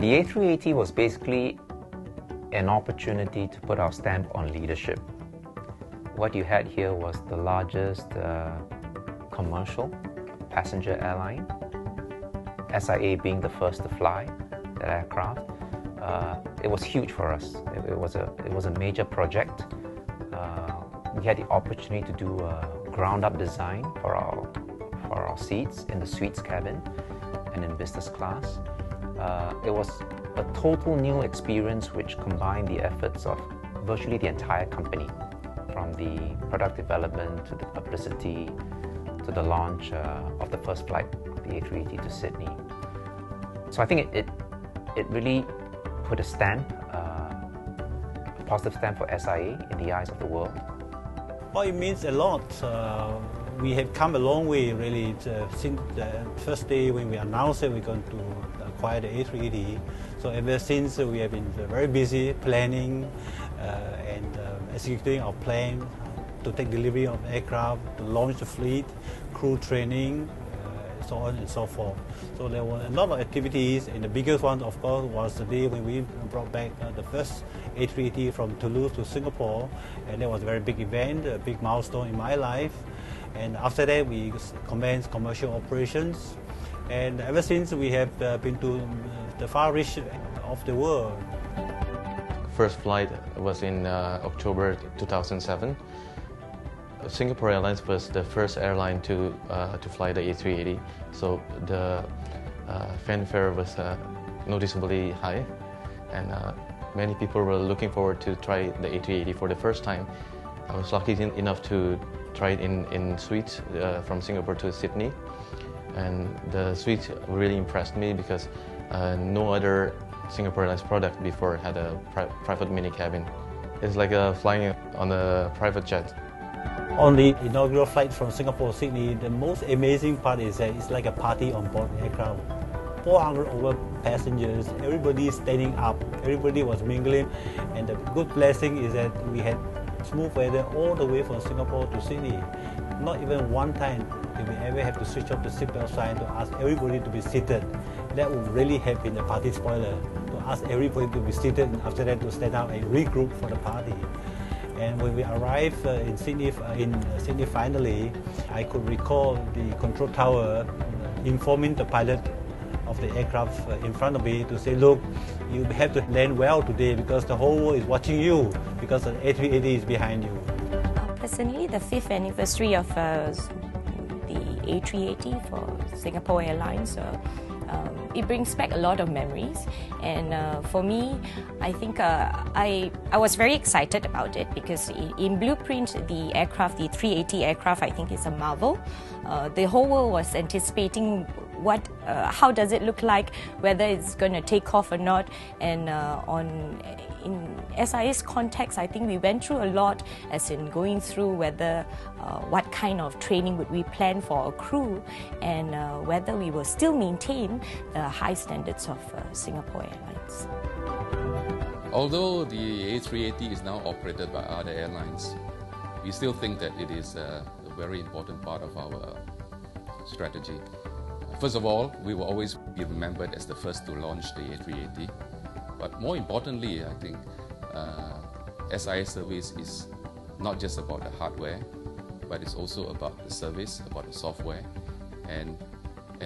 The A380 was basically an opportunity to put our stamp on leadership. What you had here was the largest commercial passenger airline, SIA being the first to fly that aircraft. It was huge for us. It was a major project. We had the opportunity to do a ground-up design for our seats in the suites cabin and in business class. It was a total new experience which combined the efforts of virtually the entire company, from the product development to the publicity to the launch of the first flight of the A380 to Sydney. So I think it really put a stamp, a positive stamp for SIA in the eyes of the world. Well, it means a lot. We have come a long way, really, since the first day when we announced that we're going to acquire the A380. So ever since, we have been very busy planning and executing our plan to take delivery of aircraft, to launch the fleet, crew training, so on and so forth. So there were a lot of activities, and the biggest one, of course, was the day when we brought back the first A380 from Toulouse to Singapore, and that was a very big event, a big milestone in my life. And after that, we commenced commercial operations, and ever since we have been to the far reach of the world. First flight was in October 2007. Singapore Airlines was the first airline to fly the A380, so the fanfare was noticeably high, and many people were looking forward to try the A380 for the first time. I was lucky enough to try it in suites from Singapore to Sydney, and the suites really impressed me because no other Singapore Airlines product before had a private mini cabin. It's like flying on a private jet. On the inaugural flight from Singapore to Sydney, the most amazing part is that it's like a party on board the aircraft. 400 over passengers, everybody standing up, everybody was mingling, and the good blessing is that we had smooth weather all the way from Singapore to Sydney. Not even one time did we ever have to switch off the seatbelt sign to ask everybody to be seated. That would really have been a party spoiler, to ask everybody to be seated and after that to stand up and regroup for the party. And when we arrived in Sydney finally, I could recall the control tower informing the pilot of the aircraft in front of me to say, look, you have to land well today because the whole world is watching you because the A380 is behind you. Personally, the 5th anniversary of the A380 for Singapore Airlines, it brings back a lot of memories, and for me, I think I was very excited about it because in blueprint, the aircraft, the 380 aircraft, I think is a marvel. The whole world was anticipating how does it look like, whether it's going to take off or not, and in SIA's context, I think we went through a lot, as in going through whether what kind of training would we plan for our crew, and whether we will still maintain the high standards of Singapore Airlines. Although the A380 is now operated by other airlines, we still think that it is a very important part of our strategy. First of all, we will always be remembered as the first to launch the A380. But more importantly, I think SIA service is not just about the hardware, but it's also about the service, about the software. And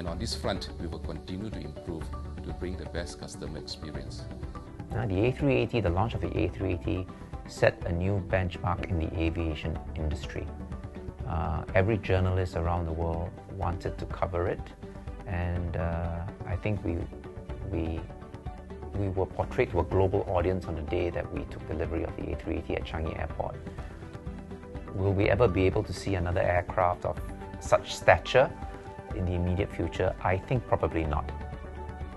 on this front, we will continue to improve to bring the best customer experience. Now, the A380, the launch of the A380 set a new benchmark in the aviation industry. Every journalist around the world wanted to cover it, and I think we were portrayed to a global audience on the day that we took delivery of the A380 at Changi Airport. Will we ever be able to see another aircraft of such stature in the immediate future? I think probably not.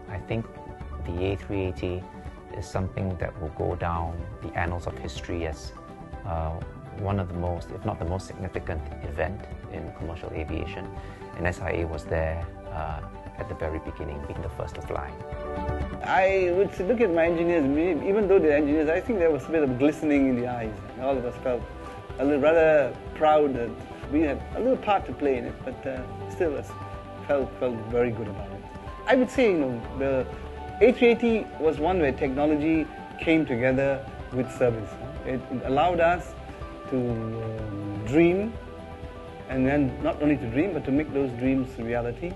I think the A380 is something that will go down the annals of history as one of the most, if not the most significant event in commercial aviation. And SIA was there at the very beginning, being the first to fly. I would look at my engineers, even though they're engineers, I think there was a bit of glistening in the eyes. All of us felt a little rather proud that we had a little part to play in it, but still felt very good about it. I would say, A380 was one where technology came together with service. It allowed us to dream, and then not only to dream, but to make those dreams reality.